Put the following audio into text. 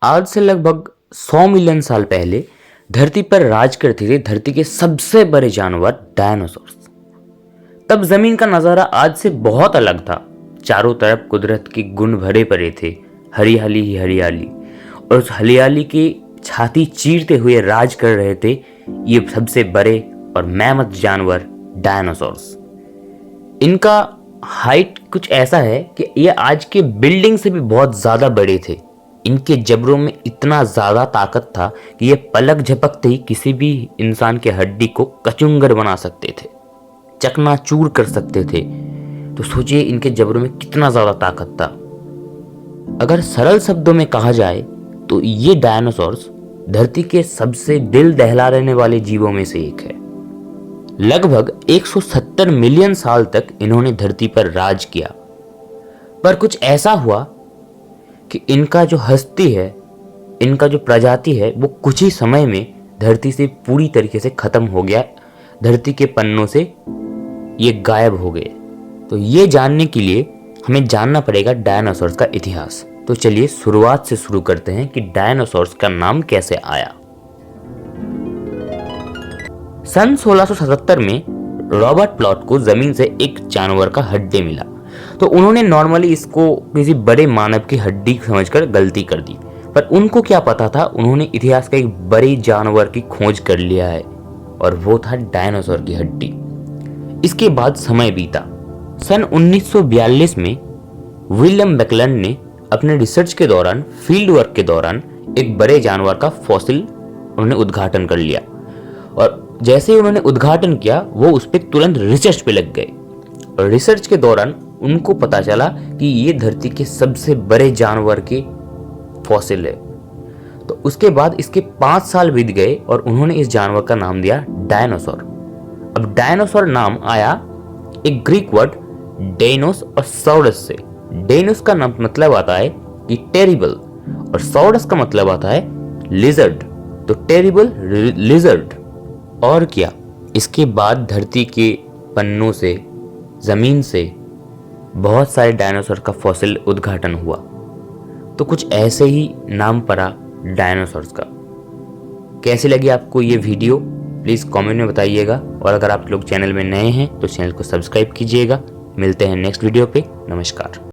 आज से लगभग 100 मिलियन साल पहले धरती पर राज करते थे धरती के सबसे बड़े जानवर डायनासोर्स। तब जमीन का नज़ारा आज से बहुत अलग था। चारों तरफ कुदरत के गुण भरे पड़े थे, हरियाली ही हरियाली, और उस हरियाली की छाती चीरते हुए राज कर रहे थे ये सबसे बड़े और मेहनत जानवर डायनासोर्स। इनका हाइट कुछ ऐसा है कि ये आज के बिल्डिंग से भी बहुत ज़्यादा बड़े थे। इनके जबड़ों में इतना ज़्यादा ताकत था कि ये पलक झपकते ही किसी भी इंसान के हड्डी को कचुंगर बना सकते थे, चकनाचूर कर सकते थे। तो सोचिए इनके जबड़ों में कितना ज़्यादा ताकत था। अगर सरल शब्दों में कहा जाए तो ये डायनासोर्स धरती के सबसे दिल दहला रहने वाले जीवों में से एक है। लगभग 170 मिलियन साल तक इन्होंने धरती पर राज किया, पर कुछ ऐसा हुआ कि इनका जो हस्ती है, इनका जो प्रजाति है, वो कुछ ही समय में धरती से पूरी तरीके से खत्म हो गया। धरती के पन्नों से ये गायब हो गए। तो ये जानने के लिए हमें जानना पड़ेगा डायनासोर्स का इतिहास। तो चलिए शुरुआत से शुरू करते हैं कि डायनासोर्स का नाम कैसे आया। सन 1677 में रॉबर्ट प्लॉट को जमीन से एक जानवर का हड्डी मिला, तो उन्होंने नॉर्मली इसको किसी बड़े मानव की हड्डी समझकर गलती कर दी, पर उनको क्या पता था, उन्होंने इतिहास का एक बड़े जानवर की खोज कर लिया है और वो था डायनासोर की हड्डी। इसके बाद समय बीता। सन 1942 में विलियम बकलैंड ने अपने रिसर्च के दौरान, फील्ड वर्क के दौरान, एक बड़े जानवर का फॉसिल उन्होंने उद्घाटन कर लिया, और जैसे ही उन्होंने उद्घाटन किया वो उस पर तुरंत रिसर्च पे लग गए। और रिसर्च के दौरान उनको पता चला कि ये धरती के सबसे बड़े जानवर के फॉसिल है। तो उसके बाद इसके 5 साल बीत गए और उन्होंने इस जानवर का नाम दिया डायनासोर। अब डायनासोर नाम आया एक ग्रीक वर्ड डेनोस और सौरस से। डेनोस का नाम मतलब आता है कि टेरिबल, और सौरस का मतलब आता है लिजर्ड। तो टेरिबल लिजर्ड। और क्या, इसके बाद धरती के पन्नों से, जमीन से बहुत सारे डायनासोर का फॉसिल उद्घाटन हुआ। तो कुछ ऐसे ही नाम पड़ा डायनासोर्स का। कैसी लगी आपको ये वीडियो, प्लीज़ कमेंट में बताइएगा। और अगर आप लोग चैनल में नए हैं तो चैनल को सब्सक्राइब कीजिएगा। मिलते हैं नेक्स्ट वीडियो पे। नमस्कार।